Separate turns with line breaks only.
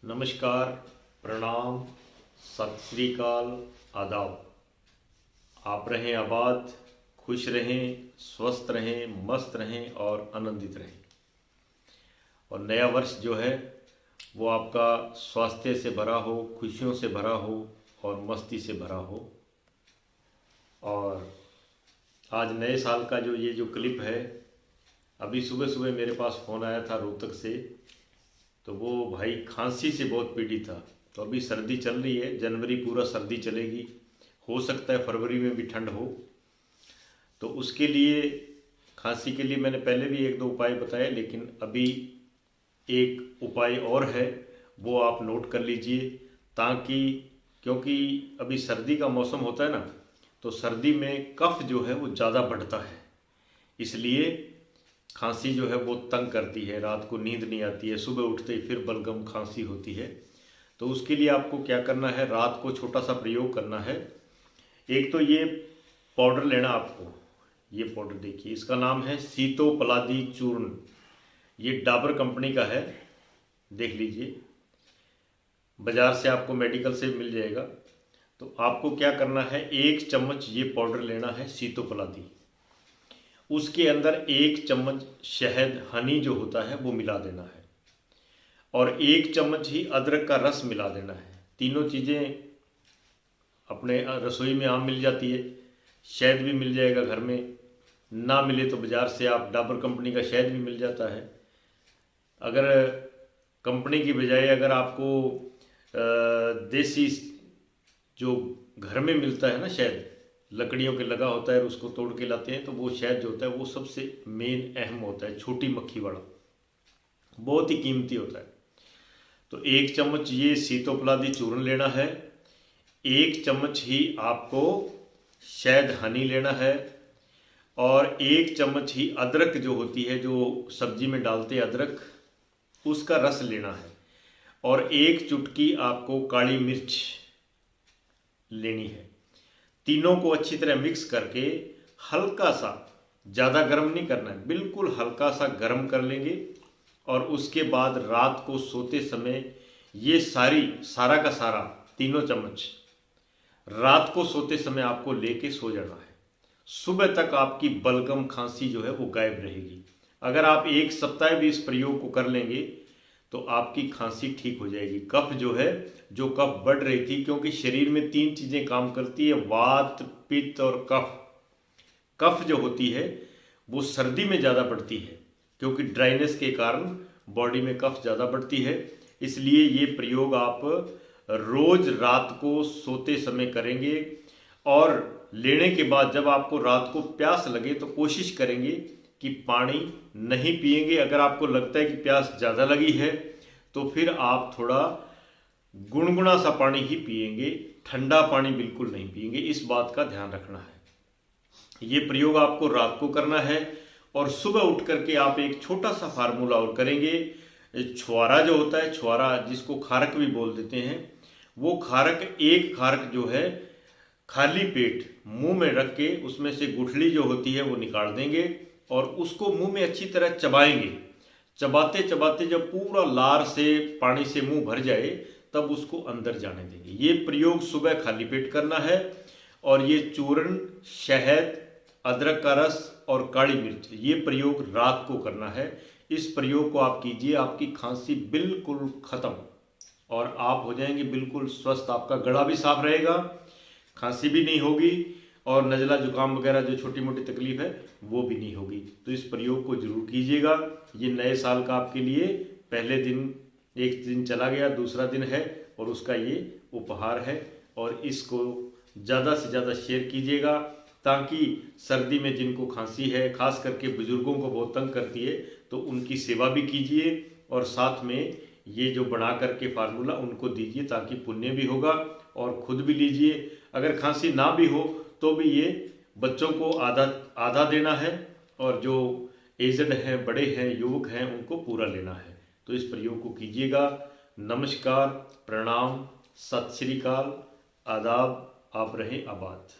नमस्कार, प्रणाम, सत श्री अकाल, आदाब। आप रहें आबाद, खुश रहें, स्वस्थ रहें, मस्त रहें और आनंदित रहें। और नया वर्ष जो है वो आपका स्वास्थ्य से भरा हो, खुशियों से भरा हो और मस्ती से भरा हो। और आज नए साल का ये जो क्लिप है, अभी सुबह सुबह मेरे पास फ़ोन आया था रोहतक से। तो वो भाई खांसी से बहुत पीड़ित था। तो अभी सर्दी चल रही है, जनवरी पूरा सर्दी चलेगी, हो सकता है फरवरी में भी ठंड हो। तो उसके लिए, खांसी के लिए मैंने पहले भी एक दो उपाय बताए, लेकिन अभी एक उपाय और है, वो आप नोट कर लीजिए। ताकि, क्योंकि अभी सर्दी का मौसम होता है ना, तो सर्दी में कफ जो है वो ज़्यादा बढ़ता है, इसलिए खांसी जो है वो तंग करती है, रात को नींद नहीं आती है, सुबह उठते ही फिर बलगम खांसी होती है। तो उसके लिए आपको क्या करना है, रात को छोटा सा प्रयोग करना है। एक तो ये पाउडर लेना आपको, ये पाउडर देखिए, इसका नाम है सीतोपलादी चूर्ण। ये डाबर कंपनी का है, देख लीजिए, बाजार से आपको मेडिकल से मिल जाएगा। तो आपको क्या करना है, 1 चम्मच ये पाउडर लेना है सीतोपलादी, उसके अंदर 1 चम्मच शहद, हनी जो होता है वो मिला देना है, और 1 चम्मच ही अदरक का रस मिला देना है। तीनों चीज़ें अपने रसोई में आम मिल जाती है, शहद भी मिल जाएगा, घर में ना मिले तो बाज़ार से आप डाबर कंपनी का शहद भी मिल जाता है। अगर कंपनी की बजाय अगर आपको देसी जो घर में मिलता है ना शहद, लकड़ियों के लगा होता है, उसको तोड़ के लाते हैं, तो वो शहद जो होता है वो सबसे मेन अहम होता है, छोटी मक्खी वाला, बहुत ही कीमती होता है। तो 1 चम्मच ये सीतोपलादी चूर्ण लेना है, 1 चम्मच ही आपको शहद हनी लेना है, और 1 चम्मच ही अदरक जो होती है, जो सब्जी में डालते हैं अदरक, उसका रस लेना है, और 1 चुटकी आपको काली मिर्च लेनी है। तीनों को अच्छी तरह मिक्स करके हल्का सा, ज़्यादा गर्म नहीं करना है, बिल्कुल हल्का सा गर्म कर लेंगे। और उसके बाद रात को सोते समय ये सारा का सारा 3 चम्मच रात को सोते समय आपको लेके सो जाना है। सुबह तक आपकी बलगम खांसी जो है वो गायब रहेगी। अगर आप 1 सप्ताह भी इस प्रयोग को कर लेंगे तो आपकी खांसी ठीक हो जाएगी। कफ जो है, जो कफ बढ़ रही थी, क्योंकि शरीर में 3 चीज़ें काम करती है, वात, पित्त और कफ। कफ जो होती है वो सर्दी में ज़्यादा बढ़ती है, क्योंकि ड्राइनेस के कारण बॉडी में कफ ज़्यादा बढ़ती है। इसलिए ये प्रयोग आप रोज़ रात को सोते समय करेंगे, और लेने के बाद जब आपको रात को प्यास लगे तो कोशिश करेंगे कि पानी नहीं पिएंगे। अगर आपको लगता है कि प्यास ज़्यादा लगी है तो फिर आप थोड़ा गुनगुना सा पानी ही पिएंगे, ठंडा पानी बिल्कुल नहीं पिएंगे। इस बात का ध्यान रखना है। ये प्रयोग आपको रात को करना है, और सुबह उठ करके आप एक छोटा सा फार्मूला और करेंगे। छुआरा जो होता है, छुआरा जिसको खारक भी बोल देते हैं, वो खारक, एक खारक जो है खाली पेट मुंह में रख के उसमें से गुठली जो होती है वो निकाल देंगे, और उसको मुंह में अच्छी तरह चबाएंगे। चबाते चबाते जब पूरा लार से, पानी से मुंह भर जाए, तब उसको अंदर जाने देंगे। ये प्रयोग सुबह खाली पेट करना है, और ये चूर्ण, शहद, अदरक का रस और काली मिर्च, ये प्रयोग रात को करना है। इस प्रयोग को आप कीजिए, आपकी खांसी बिल्कुल खत्म, और आप हो जाएंगे बिल्कुल स्वस्थ। आपका गला भी साफ रहेगा, खांसी भी नहीं होगी, और नज़ला जुकाम वगैरह जो छोटी मोटी तकलीफ है वो भी नहीं होगी। तो इस प्रयोग को जरूर कीजिएगा। ये नए साल का आपके लिए पहले दिन, एक दिन चला गया, दूसरा दिन है, और उसका ये उपहार है। और इसको ज़्यादा से ज़्यादा शेयर कीजिएगा, ताकि सर्दी में जिनको खांसी है, खास करके बुजुर्गों को बहुत तंग करती है, तो उनकी सेवा भी कीजिए, और साथ में ये जो बना करके फार्मूला उनको दीजिए, ताकि पुण्य भी होगा और खुद भी लीजिए। अगर खांसी ना भी हो तो भी ये बच्चों को आधा आधा देना है, और जो एजड हैं, बड़े हैं, युवक हैं, उनको पूरा लेना है। तो इस प्रयोग को कीजिएगा। नमस्कार, प्रणाम, सत श्री अकाल, आदाब। आप रहें आबाद।